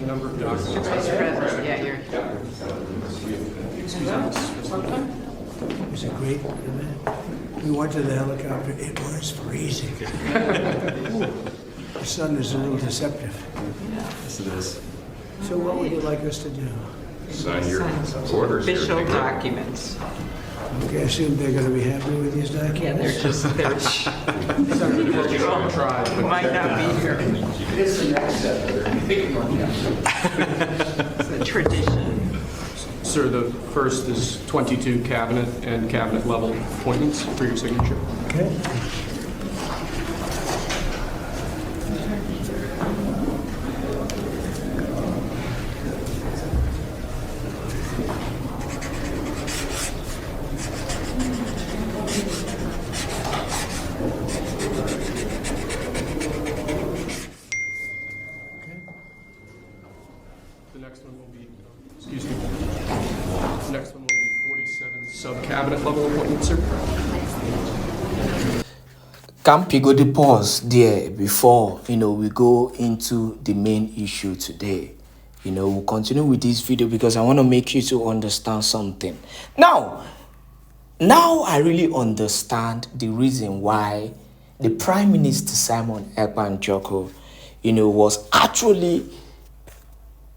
Number of documents. Yeah, you're. It was a great event. We went to the helicopter. It was freezing. The sun is a little deceptive. Yes, it is. So what would you like us to do? Sign your orders. Official documents. Okay, I assume they're going to be happy with these documents? Yeah, they're just, we might not be here. It's a tradition. Sir, the first is 22 cabinet and cabinet level appointments for your signature. Okay. The next one will be, excuse me, the next one will be 47 sub-cabinet level appointments, sir. Can we go the pause there before, we go into the main issue today? We'll continue with this video because I want to make you to understand something. Now I really understand the reason why the Prime Minister Simon Ekpa was actually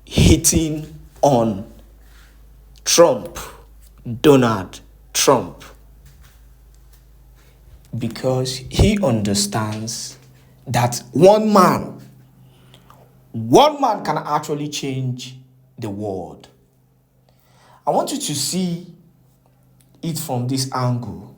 hitting on Trump, Donald Trump, because he understands that one man can actually change the world. I want you to see it from this angle.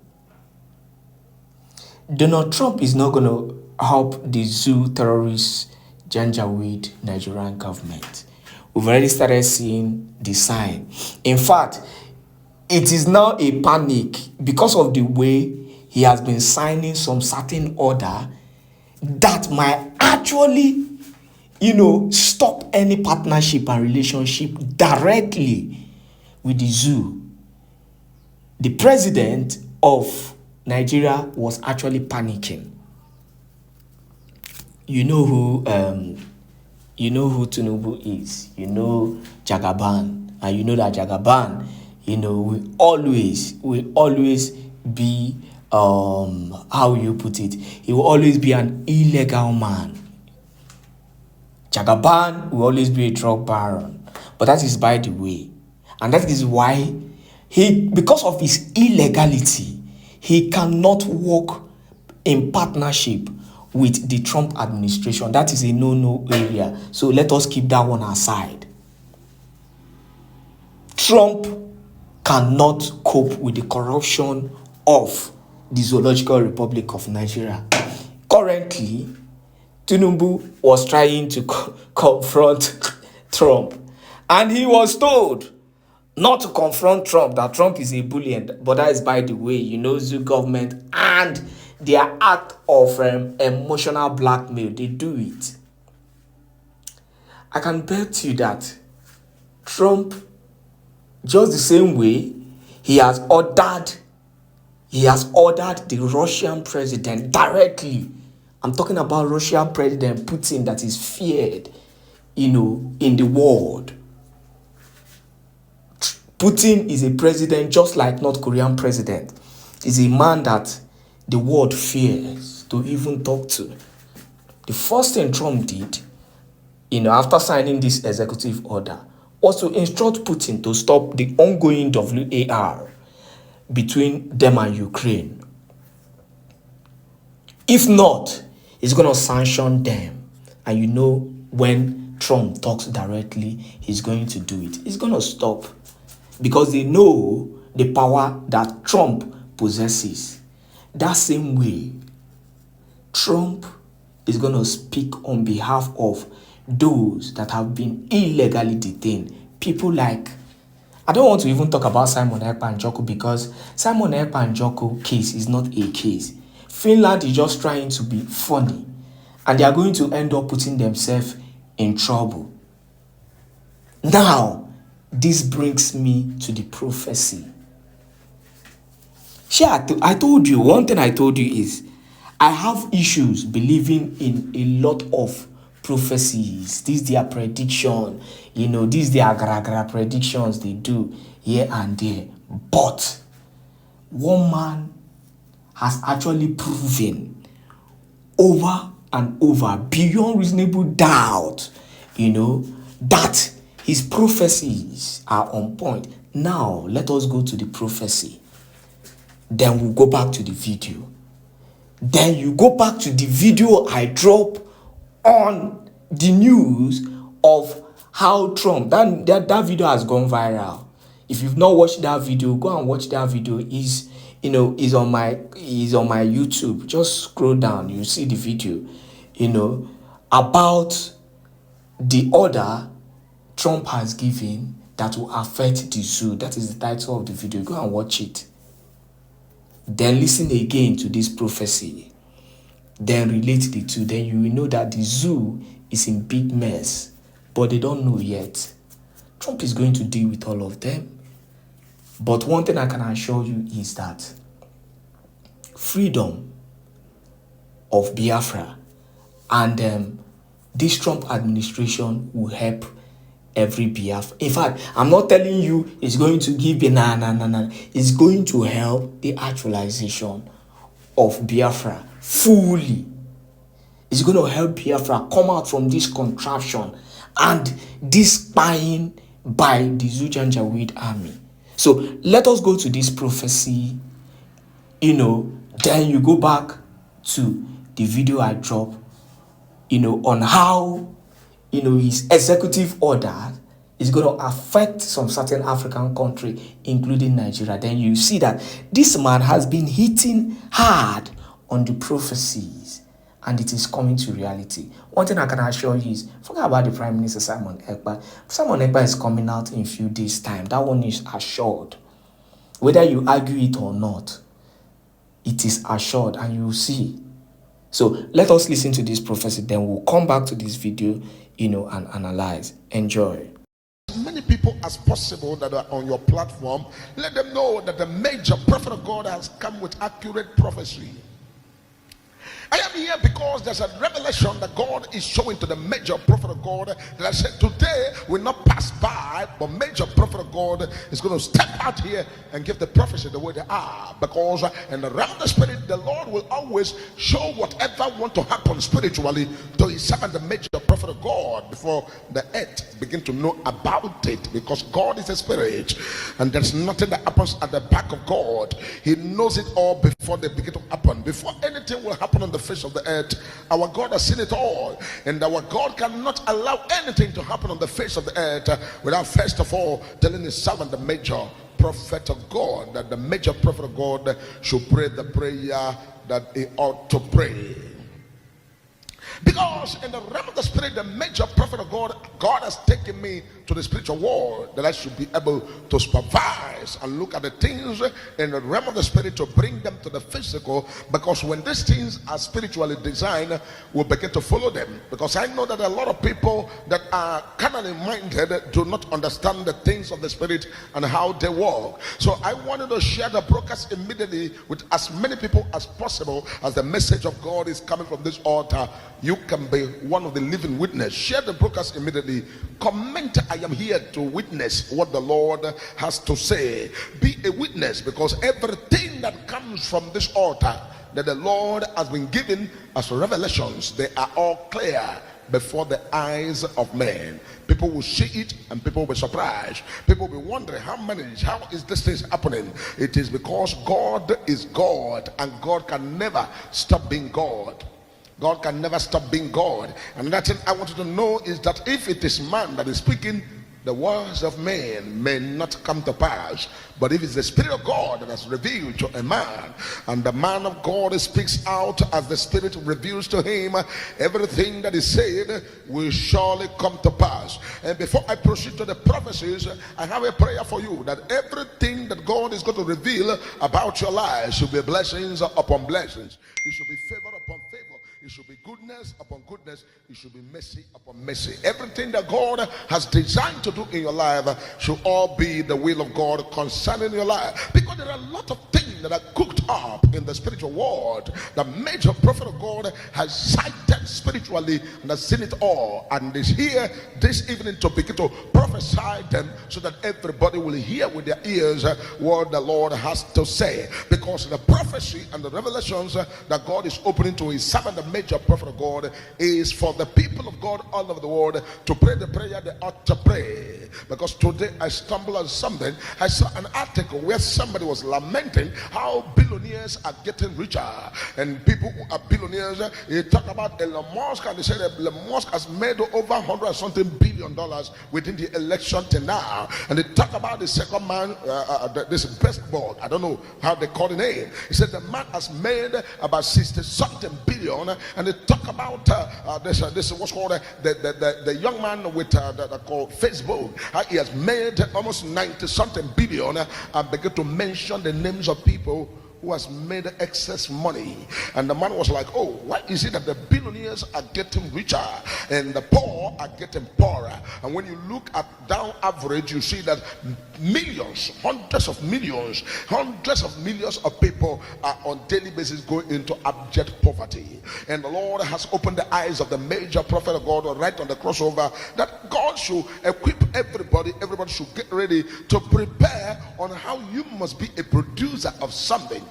Donald Trump is not going to help the zoo terrorists Janjaweed Nigerian government. We've already started seeing the sign. In fact, it is now a panic because of the way he has been signing some certain order that might actually, stop any partnership and relationship directly with the zoo. The president of Nigeria was actually panicking. You know who Tinubu is. You know Jagaban, and you know that Jagaban, will always be how you put it. He will always be an illegal man. Jagaban will always be a drug baron, but that is by the way, and that is why because of his illegality, he cannot work in partnership with the Trump administration. That is a no-no area. So let us keep that one aside. Trump cannot cope with the corruption of the Zoological Republic of Nigeria. Currently, Tinubu was trying to confront Trump, and he was told not to confront Trump, that Trump is a bully, but that is by the way, zoo government and their act of emotional blackmail, they do it. I can bet you that Trump, just the same way he has ordered the Russian president directly. I'm talking about Russian President Putin, that is feared, in the world. Putin is a president just like North Korean president. He's a man that the world fears to even talk to. The first thing Trump did, after signing this executive order, was to instruct Putin to stop the ongoing WAR between them and Ukraine. If not, he's going to sanction them. And when Trump talks directly, he's going to do it. He's going to stop. Because they know the power that Trump possesses. That same way, Trump is going to speak on behalf of those that have been illegally detained. People like, I don't want to even talk about Simon Ekpa because Simon Ekpa case is not a case. Finland is just trying to be funny, and they are going to end up putting themselves in trouble. Now, this brings me to the prophecy. I told you, one thing I told you is, I have issues believing in a lot of prophecies. These their prediction, these their agra predictions they do here and there. But one man has actually proven over and over, beyond reasonable doubt, that his prophecies are on point. Now, let us go to the prophecy. Then we'll go back to the video. Then you go back to the video I drop on the news of how Trump, that video has gone viral. If you've not watched that video, go and watch that video. Is on my YouTube. Just scroll down, you see the video, about the order Trump has given that will affect the zoo. That is the title of the video. Go and watch it. Then listen again to this prophecy. Then relate the two. Then you will know that the zoo is in big mess. But they don't know yet. Trump is going to deal with all of them. But one thing I can assure you is that freedom of Biafra and this Trump administration will help every Biafra. In fact, I'm not telling you it's going to give banana. It's going to help the actualization of Biafra fully. It's going to help Biafra come out from this contraption and this spying by the Janjaweed army. So let us go to this prophecy, then you go back to the video I dropped, on how, his executive order is going to affect some certain African country, including Nigeria. Then you see that this man has been hitting hard on the prophecies and it is coming to reality. One thing I can assure you is, forget about the Prime Minister Simon Èkpá. Simon Èkpá is coming out in a few days' time. That one is assured. Whether you argue it or not, it is assured and you will see. So let us listen to this prophecy, then we'll come back to this video, and analyze. Enjoy. As many people as possible that are on your platform, let them know that the major prophet of God has come with accurate prophecy. I am here because there's a revelation that God is showing to the major prophet of God that I said today will not pass by, but major prophet of God is going to step out here and give the prophecy the way they are, because in the realm of the spirit, the Lord will always show whatever want to happen spiritually to his servant, the major prophet of God, before the earth begin to know about it, because God is a spirit and there's nothing that happens at the back of God. He knows it all before they begin to happen. Before anything will happen on the face of the earth, our God has seen it all, and our God cannot allow anything to happen on the face of the earth without first of all telling his servant, the major prophet of God, that the major prophet of God should pray the prayer that he ought to pray. Because in the realm of the spirit, the major prophet of God, God has taken me to the spiritual world that I should be able to supervise and look at the things in the realm of the spirit to bring them to the physical, because when these things are spiritually designed, we'll begin to follow them. Because I know that a lot of people that are carnally minded do not understand the things of the spirit and how they work. So I wanted to share the broadcast immediately with as many people as possible. As the message of God is coming from this altar, you can be one of the living witness. Share the broadcast immediately. Comment, I am here to witness what the Lord has to say. Be a witness, because everything that comes from this altar that the Lord has been given as revelations, they are all clear before the eyes of men. People will see it and people will be surprised. People will be wondering, how is this thing happening? It is because God is God, and God can never stop being God. God can never stop being God. And that thing I want you to know is that if it is man that is speaking, the words of men may not come to pass. But if it's the Spirit of God that has revealed to a man, and the man of God speaks out as the Spirit reveals to him, everything that is said will surely come to pass. And before I proceed to the prophecies, I have a prayer for you, that everything that God is going to reveal about your life should be blessings upon blessings. It should be favor upon favor. It should be goodness upon goodness. It should be mercy upon mercy. Everything that God has designed to do in your life should all be the will of God concerning your life. Because there are a lot of things that are cooked the spiritual world. The major prophet of God has sighted spiritually and has seen it all, and is here this evening to begin to prophesy them so that everybody will hear with their ears what the Lord has to say. Because the prophecy and the revelations that God is opening to his servant, the major prophet of God, is for the people of God all over the world to pray the prayer they ought to pray. Because today I stumbled on something. I saw an article where somebody was lamenting how billionaires are getting richer, and people who are billionaires, they talk about Elon Musk, and they say that Elon Musk has made over $100 billion within the election till now. And they talk about the second man, this basketball, I don't know how they call the name. He said the man has made about 60-something billion, and they talk about this what's called the young man with that called Facebook. He has made almost 90-something billion, and begin to mention the names of people who has made excess money. And the man was like, oh, why is it that the billionaires are getting richer and the poor are getting poorer? And when you look at down average, you see that millions, hundreds of millions of people are on daily basis going into abject poverty. And the Lord has opened the eyes of the major prophet of God right on the crossover, that God should equip everybody should get ready to prepare on how you must be a producer of something.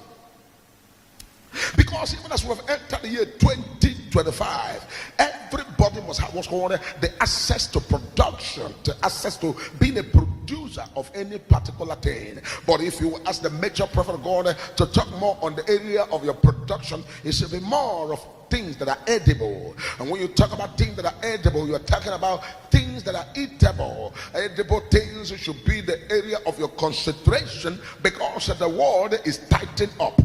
Because even as we have entered the year 2025, everybody must have what's called the access to production, the access to being a producer of any particular thing. But if you ask the major prophet of God to talk more on the area of your production, it should be more of things that are edible. And when you talk about things that are edible, you are talking about things that are eatable. Edible things should be the area of your concentration, because the world is tightened up.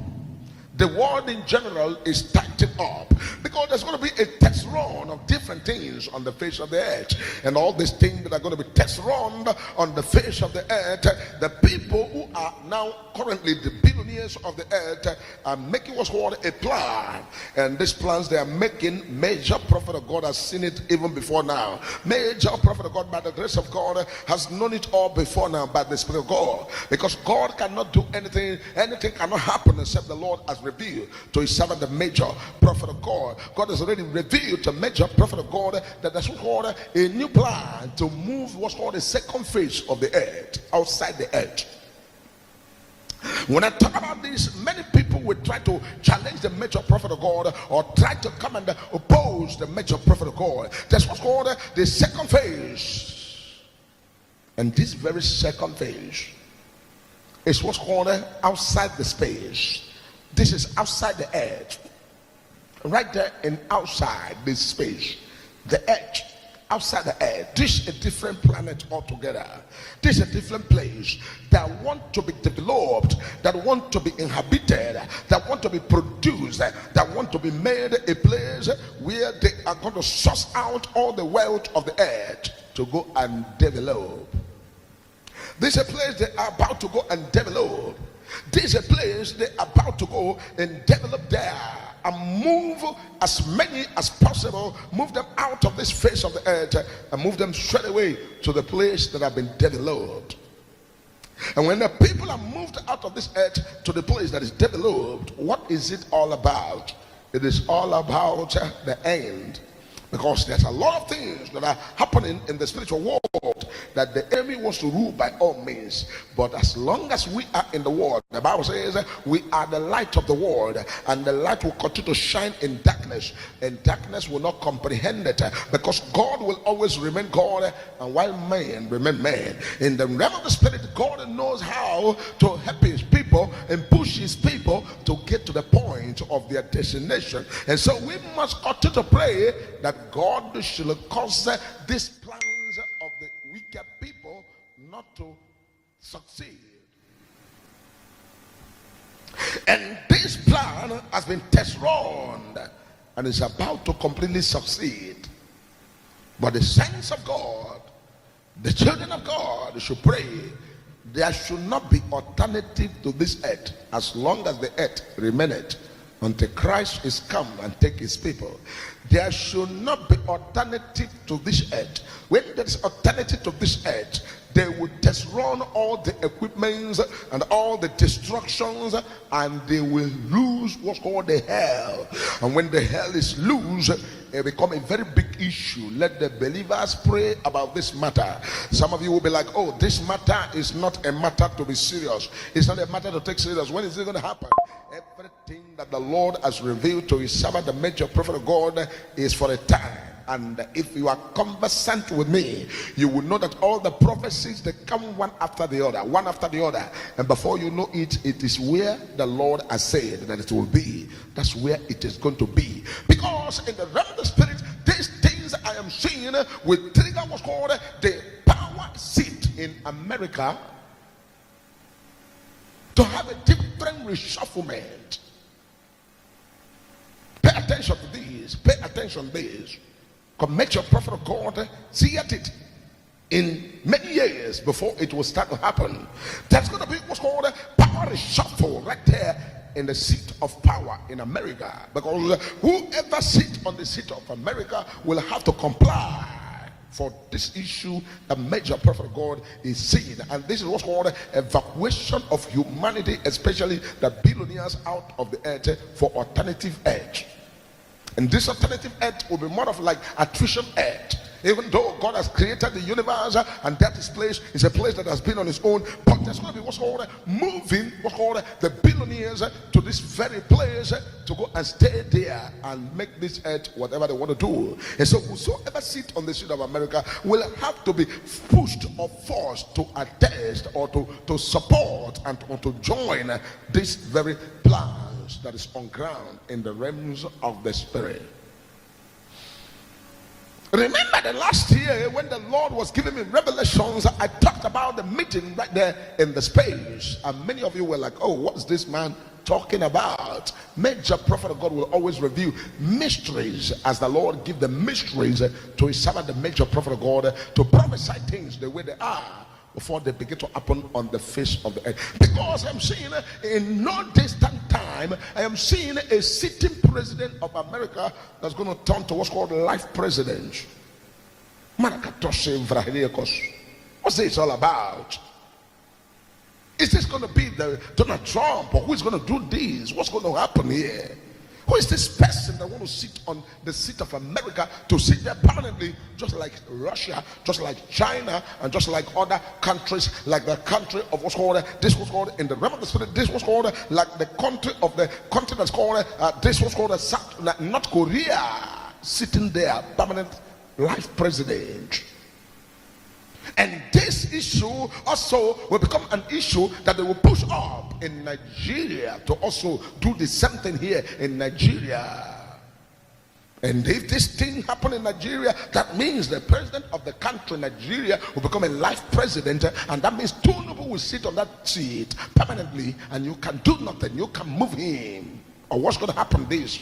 The world in general is tightened up, because there's going to be a test run of different things on the face of the earth. And all these things that are going to be test run on the face of the earth, the people who are now currently the billionaires of the earth are making what's called a plan. And these plans they are making, major prophet of God has seen it even before now. Major prophet of God, by the grace of God, has known it all before now by the Spirit of God. Because God cannot do anything cannot happen except the Lord has revealed to his servant, the major prophet of God. God has already revealed to major prophet of God that there's what's called a new plan to move what's called the second phase of the earth, outside the earth. When I talk about this, many people will try to challenge the major prophet of God, or try to come and oppose the major prophet of God. That's what's called the second phase. And this very second phase is what's called outside the space. This is outside the edge. Right there in outside this space, the edge, outside the edge. This is a different planet altogether. This is a different place that want to be developed, that want to be inhabited, that want to be produced, that want to be made a place where they are going to source out all the wealth of the earth to go and develop. This is a place they are about to go and develop. This is a place they are about to go and develop there, and move as many as possible, move them out of this face of the earth and move them straight away to the place that have been developed. And when the people are moved out of this earth to the place that is developed, what is it all about? It is all about the end. Because there's a lot of things that are happening in the spiritual world that the enemy wants to rule by all means. But as long as we are in the world, the Bible says we are the light of the world, and the light will continue to shine in darkness, and darkness will not comprehend it, because God will always remain God, and while man remain man. In the realm of the spirit, God knows how to help his people and push his people to get to the point of their destination. And so we must continue to pray that God should cause these plans of the wicked people not to succeed. And this plan has been test run and is about to completely succeed. But the saints of God, the children of God, should pray. There should not be alternative to this earth as long as the earth remaineth, until Christ is come and take his people. There should not be alternative to this earth. When there is alternative to this earth, they will just run all the equipments and all the destructions, and they will lose what's called the hell. And when the hell is loose, it become a very big issue. Let the believers pray about this matter. Some of you will be like, oh, this matter is not a matter to be serious. It's not a matter to take serious. When is it going to happen? Everything that the Lord has revealed to his servant, the major prophet of God, is for a time. And if you are conversant with me, you will know that all the prophecies, they come one after the other, one after the other. And before you know it, it is where the Lord has said that it will be. That's where it is going to be. Because in the realm of the spirit, these things I am seeing will trigger what's called the power seat in America to have a different reshufflement. Pay attention to this. Pay attention to this. Make your prophet of God see at it in many years before it will start to happen. That's going to be what's called a power reshuffle right there in the seat of power in America. Because whoever sits on the seat of America will have to comply for this issue that major prophet of God is seeing. And this is what's called evacuation of humanity, especially the billionaires out of the earth for alternative edge. And this alternative earth will be more of like attrition earth. Even though God has created the universe and that is place is a place that has been on its own, but there's going to be what's called moving, what's called the billionaires to this very place to go and stay there and make this earth whatever they want to do. And so whosoever sit on the seat of America will have to be pushed or forced to attest or to support and to join this very plan that is on ground in the realms of the spirit. Remember the last year when the Lord was giving me revelations, I talked about the meeting right there in the space, and many of you were like, oh, what's this man talking about? Major prophet of God will always reveal mysteries as the Lord give the mysteries to his servant, the major prophet of God, to prophesy things the way they are before they begin to happen on the face of the earth. Because I'm seeing in no distant time, I am seeing a sitting president of America that's going to turn to what's called life president. What's this all about? Is this going to be the Donald Trump, or who is going to do this? What's going to happen here? Who is this person that want to sit on the seat of America, to sit there permanently, just like Russia, just like China, and just like other countries, like the country of what's called, this was called in the realm of the spirit, this was called like the country that's called, this was called North Korea, sitting there, permanent life president. And this issue also will become an issue that they will push up in Nigeria to also do the same thing here in Nigeria. And if this thing happen in Nigeria, that means the president of the country, Nigeria, will become a life president, and that means two people will sit on that seat permanently, and you can do nothing, you can move him. Or what's going to happen this?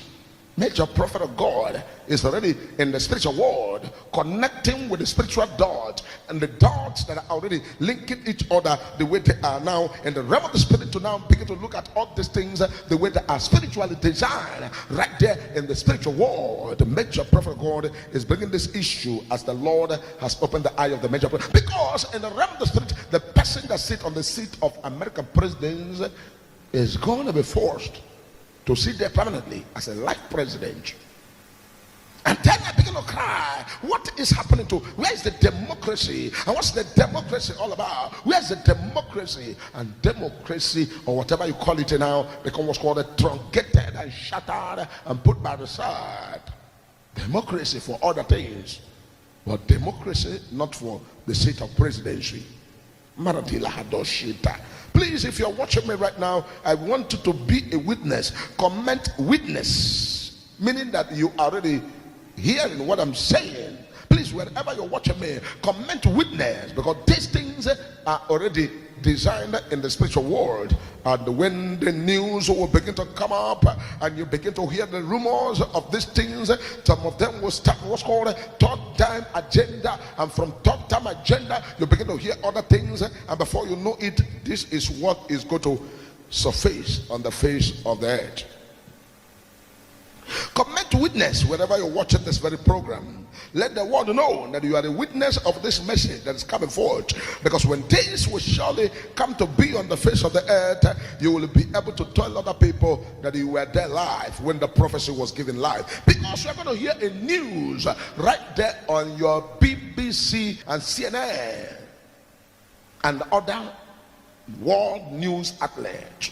Major prophet of God is already in the spiritual world, connecting with the spiritual dot, and the dots that are already linking each other the way they are now in the realm of the spirit, to now begin to look at all these things the way they are spiritually designed right there in the spiritual world. The major prophet of God is bringing this issue as the Lord has opened the eye of the major prophet. Because in the realm of the spirit, the person that sits on the seat of American presidents is going to be forced to sit there permanently as a life president. And then I begin to cry, what is happening to, where's the democracy? And what's the democracy all about? Where's the democracy? And democracy, or whatever you call it now, becomes what's called truncated and shattered and put by the side. Democracy for other things, but democracy not for the seat of presidency. Maradila Hadoshita. Please, if you're watching me right now, I want you to be a witness. Comment witness, meaning that you are already hearing what I'm saying. Please, wherever you're watching me, comment witness, because these things are already designed in the spiritual world. And when the news will begin to come up and you begin to hear the rumors of these things, some of them will start what's called a third time agenda, and from third time agenda you begin to hear other things, and before you know it, this is what is going to surface on the face of the earth. Comment to witness wherever you're watching this very program. Let the world know that you are the witness of this message that is coming forth. Because when things will surely come to be on the face of the earth, you will be able to tell other people that you were there live when the prophecy was given live. Because you're going to hear a news right there on your BBC and CNN and other world news outlets.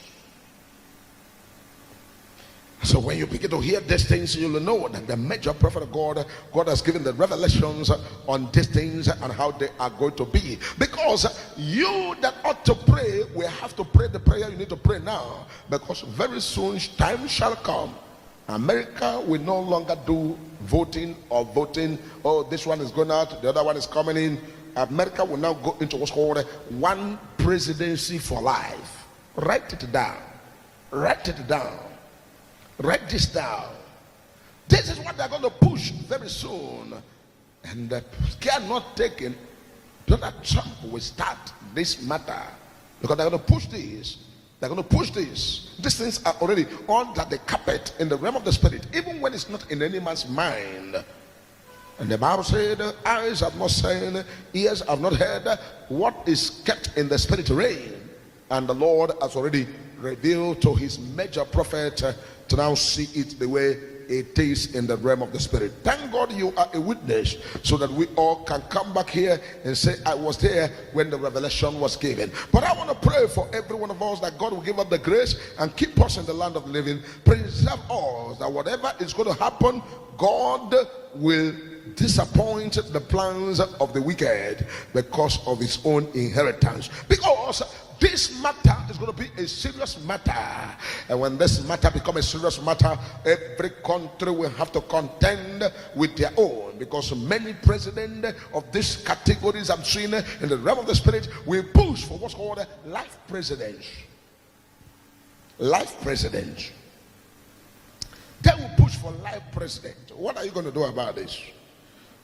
So when you begin to hear these things, you'll know that the major prophet of God has given the revelations on these things and how they are going to be. Because you that ought to pray will have to pray the prayer you need to pray now. Because very soon time shall come. America will no longer do voting. Oh, this one is going out, the other one is coming in. America will now go into what's called one presidency for life. Write it down. Write it down. Write this down. This is what they're going to push very soon. And the care not taken, Donald Trump will start this matter. Because they're going to push this. They're going to push this. These things are already under the carpet in the realm of the spirit, even when it's not in any man's mind. And the Bible said, eyes have not seen, ears have not heard what is kept in the spirit realm. And the Lord has already revealed to his major prophet to now see it the way it is in the realm of the spirit. Thank God you are a witness, so that we all can come back here and say, I was there when the revelation was given. But I want to pray for every one of us that God will give us the grace and keep us in the land of the living. Preserve us, that whatever is going to happen, God will disappoint the plans of the wicked because of his own inheritance. Because this matter is going to be a serious matter, and when this matter becomes a serious matter, every country will have to contend with their own, because many presidents of these categories I'm seeing in the realm of the spirit will push for what's called life presidents. Life presidents. They will push for life president. What are you going to do about this?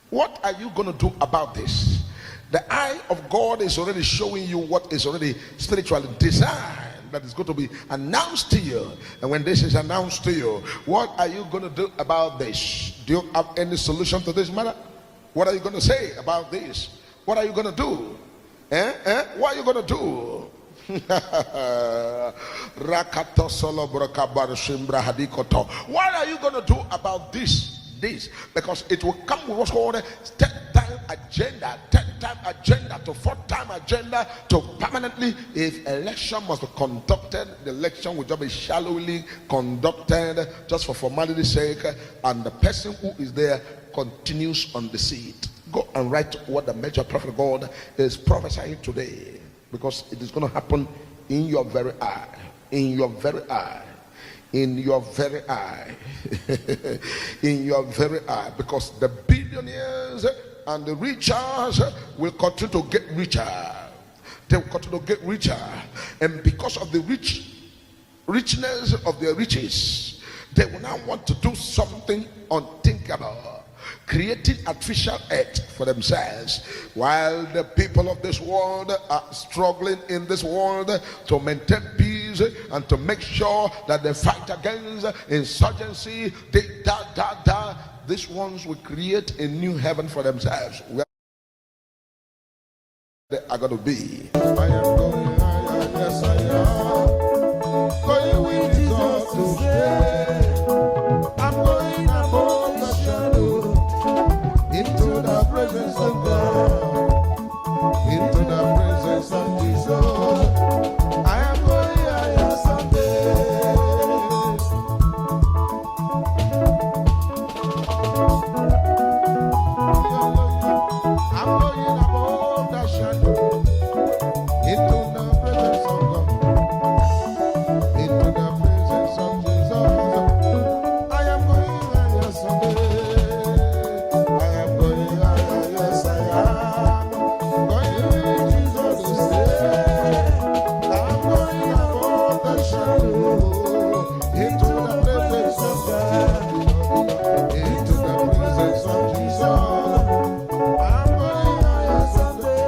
What are you going to do about this? The eye of God is already showing you what is already spiritually designed, that is going to be announced to you. And when this is announced to you, what are you going to do about this? Do you have any solution to this matter? What are you going to say about this? What are you going to do? What are you going to do? What are you going to do about this? Because it will come with what's called a 10-time agenda, 10-time agenda to 4-time agenda to permanently. If election must be conducted, the election will just be shallowly conducted just for formality's sake, and the person who is there continues on the seat. Go and write what the major prophet of God is prophesying today, because it is going to happen in your very eye. In your very eye. In your very eye. In your very eye. Because the billionaires and the richers will continue to get richer. They will continue to get richer. And because of the richness of their riches, they will now want to do something unthinkable, creating artificial earth for themselves, while the people of this world are struggling in this world to maintain peace and to make sure that they fight against insurgency. These ones will create a new heaven for themselves, where they are going to be. I am going higher, yes I am. Going with Jesus to stay. I'm going above the shadow, into the presence of God, into the presence of Jesus. I am going higher someday. I'm going above the shadow, into the presence of God, into the presence of Jesus. I am going higher someday. I am going higher, yes I am. Going with Jesus to stay. I'm going above the shadow, into the presence of God, into the presence of Jesus. I'm going higher someday.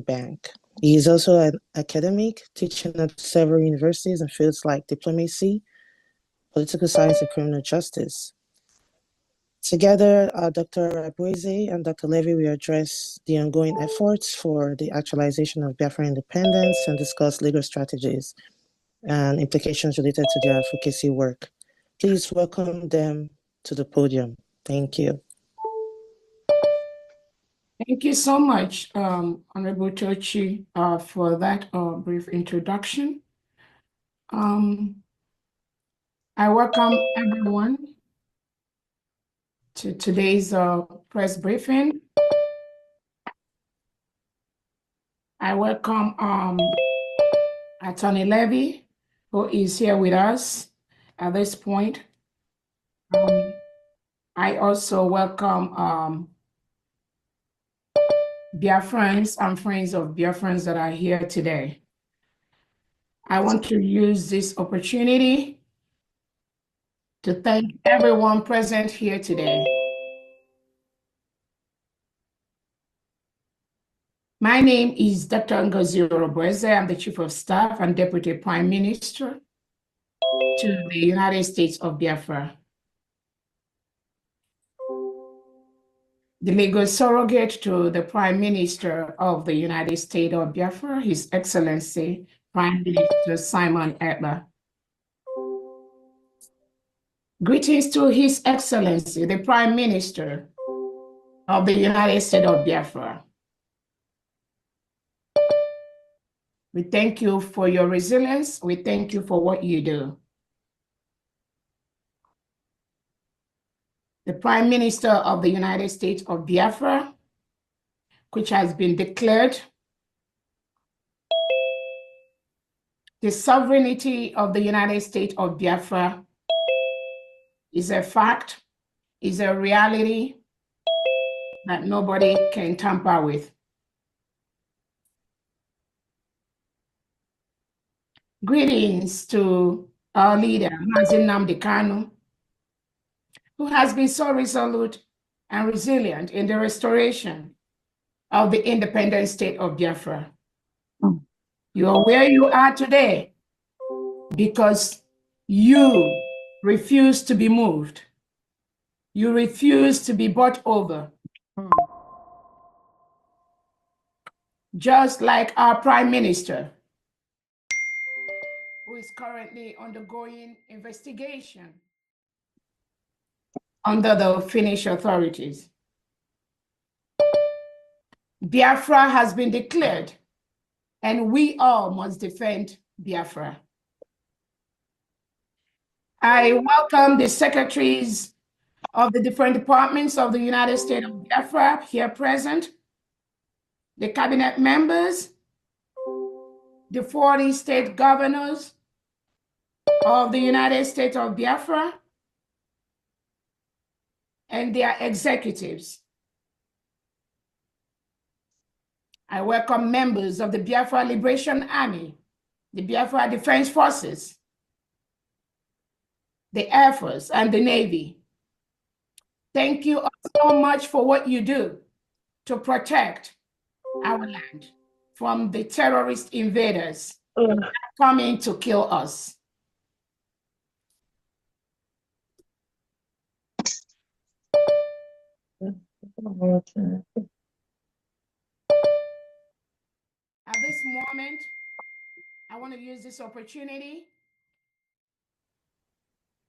Bank. He is also an academic, teaching at several universities in fields like diplomacy, political science, and criminal justice. Together, Dr. Abueze and Dr. Levy will address the ongoing efforts for the actualization of Biafra independence and discuss legal strategies and implications related to their advocacy work. Please welcome them to the podium. Thank you. Thank you so much, Honorable Tochi, for that brief introduction. I welcome everyone to today's press briefing. I welcome Attorney Levy, who is here with us at this point. I also welcome Biafrans and friends of Biafrans that are here today. I want to use this opportunity to thank everyone present here today. My name is Dr. Ngozi Orobueze. I'm the Chief of Staff and Deputy Prime Minister to the United States of Biafra. The legal surrogate to the Prime Minister of the United States of Biafra, His Excellency Prime Minister Simon Èkpá. Greetings to His Excellency, the Prime Minister of the United States of Biafra. We thank you for your resilience. We thank you for what you do. The Prime Minister of the United States of Biafra, which has been declared the sovereignty of the United States of Biafra, is a fact, is a reality that nobody can tamper with. Greetings to our leader, Mazi Nnamdi Kanu, who has been so resolute and resilient in the restoration of the independent state of Biafra. You are where you are today because you refuse to be moved. You refuse to be bought over. Just like our Prime Minister, who is currently undergoing investigation under the Finnish authorities. Biafra has been declared, and we all must defend Biafra. I welcome the secretaries of the different departments of the United States of Biafra here present, the cabinet members, the 40 state governors of the United States of Biafra, and their executives. I welcome members of the Biafra Liberation Army, the Biafra Defense Forces, the Air Force, and the Navy. Thank you so much for what you do to protect our land from the terrorist invaders coming to kill us. At this moment, I want to use this opportunity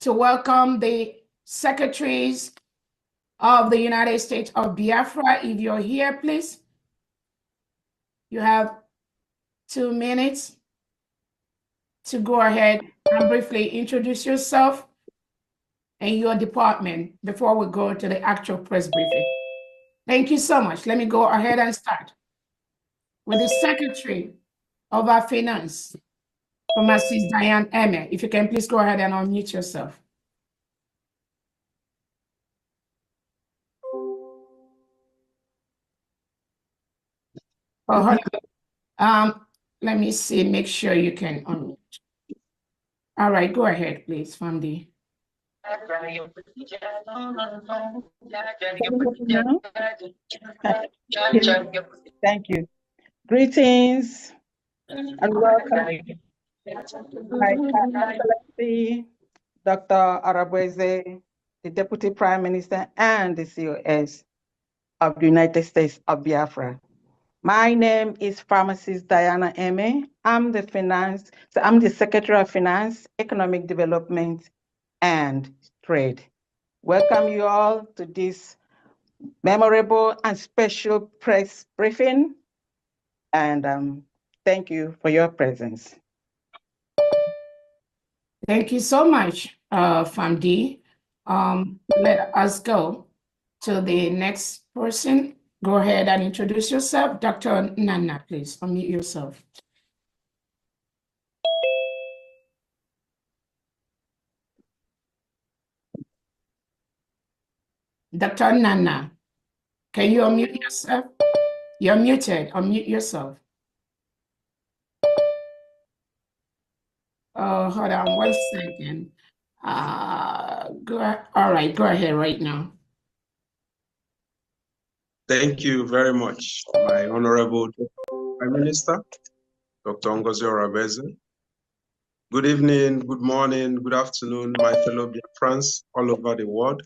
to welcome the secretaries of the United States of Biafra. If you're here, please, you have 2 minutes to go ahead and briefly introduce yourself and your department before we go to the actual press briefing. Thank you so much. Let me go ahead and start with the Secretary of our Finance, Mrs. Diane Emme. If you can please go ahead and unmute yourself. Oh, hold on. Let me see, make sure you can unmute. All right, go ahead, please, Famdi. Thank you. Greetings and welcome, my Excellency Dr. Arabweze, the Deputy Prime Minister and the COS of the United States of Biafra. My name is Pharmacist Diana Emme. I'm the Secretary of Finance, Economic Development, and Trade. Welcome you all to this memorable and special press briefing, and thank you for your presence. Thank you so much, Famdi. Let us go to the next person. Go ahead and introduce yourself. Dr. Nana, please unmute yourself. Dr. Nana, can you unmute yourself? You're muted. Unmute yourself. Oh, hold on 1 second. All right, go ahead right now. Thank you very much, my Honorable Prime Minister, Dr. Ngozi Arabweze. Good evening, good morning, good afternoon, my fellow Biafrans all over the world.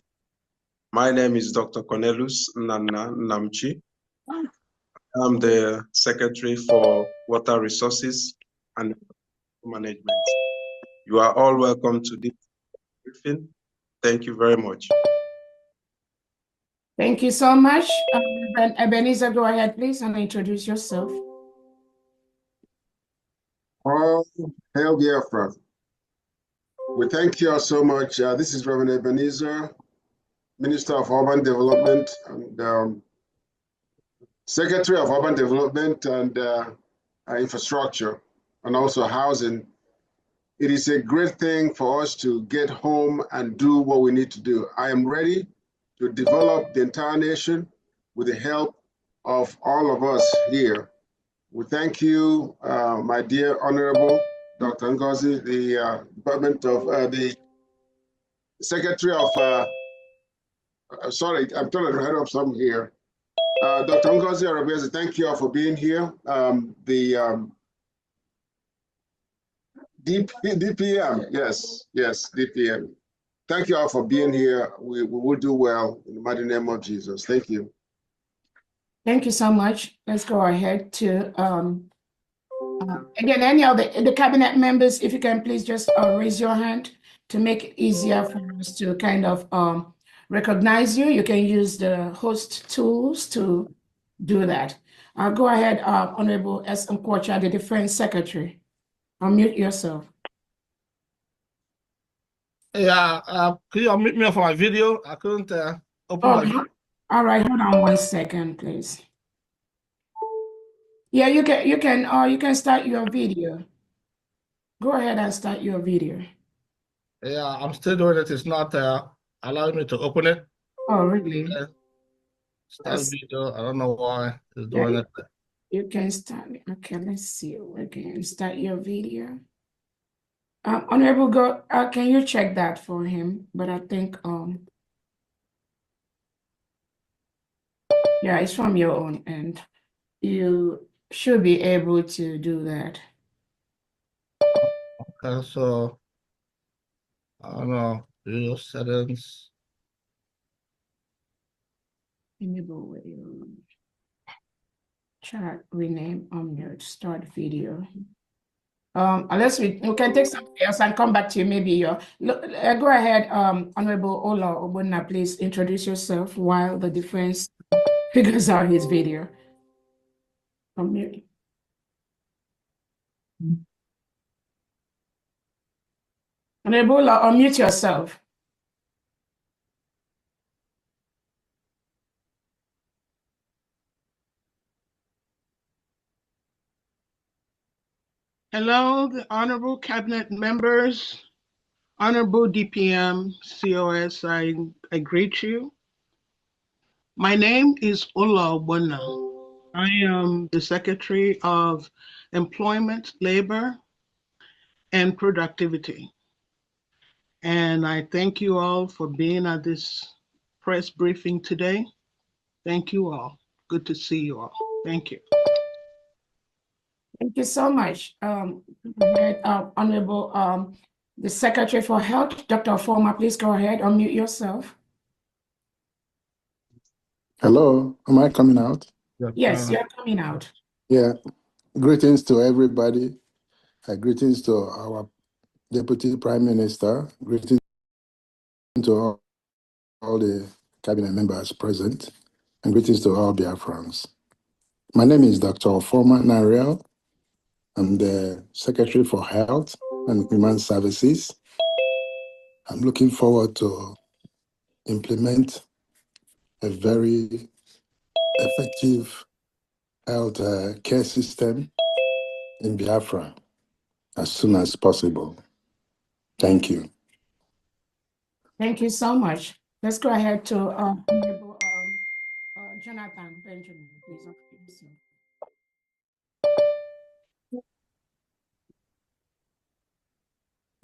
My name is Dr. Cornelius Nana Namchi. I'm the Secretary for Water Resources and Management. You are all welcome to this briefing. Thank you very much. Thank you so much. Ebenezer, go ahead, please, and introduce yourself. All hail Biafra. We thank you all so much. This is Reverend Ebenezer, Minister of Urban Development and Secretary of Urban Development and Infrastructure, and also Housing. It is a great thing for us to get home and do what we need to do. I am ready to develop the entire nation with the help of all of us here. We thank you, my dear Honorable Dr. Ngozi, the Department of the Secretary of, sorry, I'm trying to head up some here. Dr. Ngozi Arabweze, thank you all for being here. DPM, yes, DPM. Thank you all for being here. We will do well in the mighty name of Jesus. Thank you. Thank you so much. Let's go ahead to, again, any of the cabinet members, if you can please just raise your hand to make it easier for us to kind of recognize you. You can use the host tools to do that. Go ahead, Honorable S. Nkwocha, the Defense Secretary. Unmute yourself. Yeah, can you unmute me for my video? I couldn't open my video. All right, hold on 1 second, please. Yeah, you can start your video. Go ahead and start your video. Yeah, I'm still doing it. It's not allowing me to open it. Oh, really? Start video. I don't know why it's doing it. You can start. Okay, let's see. We can start your video. Honorable, go. Can you check that for him? But I think yeah, it's from your own end. You should be able to do that. So I don't know, video settings. Enable chat, rename, unmute, start video. Unless we can take something else and come back to you, maybe. Go ahead, Honorable Ola Obuna, please introduce yourself while the defense figures out his video. Unmute. Honorable Ola, unmute yourself. Hello, the honorable cabinet members, honorable DPM, COS, I greet you. My name is Ola Obuna. I am the Secretary of Employment, Labor, and Productivity. And I thank you all for being at this press briefing today. Thank you all. Good to see you all. Thank you. Thank you so much, Honorable the Secretary for Health, Dr. Former. Please go ahead, unmute yourself. Hello, am I coming out? Yes, you're coming out. Yeah, greetings to everybody. Greetings to our Deputy Prime Minister. Greetings to all the cabinet members present. And greetings to all Biafrans. My name is Dr. Former Nariel. I'm the Secretary for Health and Human Services. I'm looking forward to implement a very effective health care system in Biafra as soon as possible. Thank you. Thank you so much. Let's go ahead to Honorable Jonathan Benjamin, please.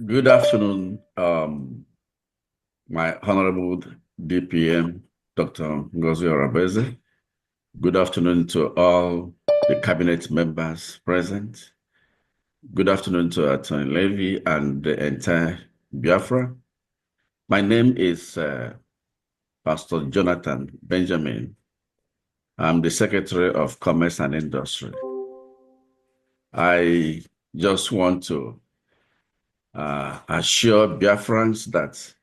Good afternoon, my Honorable DPM, Dr. Ngozi Orabeze. Good afternoon to all the cabinet members present. Good afternoon to Attorney Levy and the entire Biafra. My name is Pastor Jonathan Benjamin. I'm the Secretary of Commerce and Industry. I just want to assure Biafrans that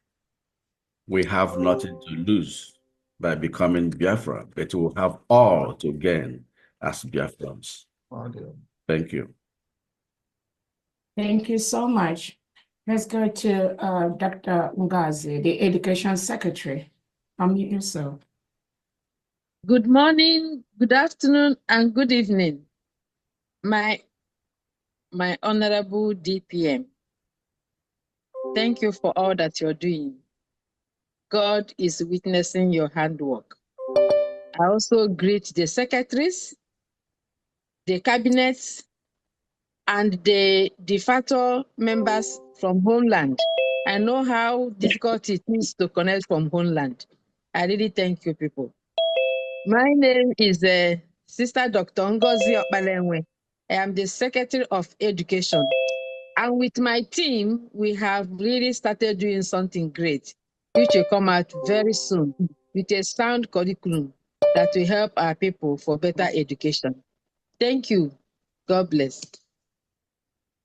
we have nothing to lose by becoming Biafra, but we'll have all to gain as Biafrans. Thank you. Thank you so much. Let's go to Dr. Ngozi, the Education Secretary. Unmute yourself. Good morning, good afternoon, and good evening, my honorable DPM. Thank you for all that you're doing. God is witnessing your handwork. I also greet the secretaries, the cabinets, and the de facto members from homeland. I know how difficult it is to connect from homeland. I really thank you, people. My name is Sister Dr. Ngozi Okpalenwe. I am the Secretary of Education. And with my team, we have really started doing something great, which will come out very soon with a sound curriculum that will help our people for better education. Thank you. God bless.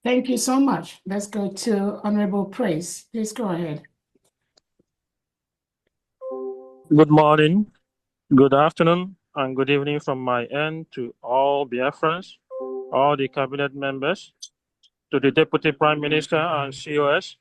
Thank you so much. Let's go to Honorable Praise. Please go ahead. Good morning, good afternoon, and good evening from my end to all Biafrans, all the cabinet members, to the Deputy Prime Minister and COS,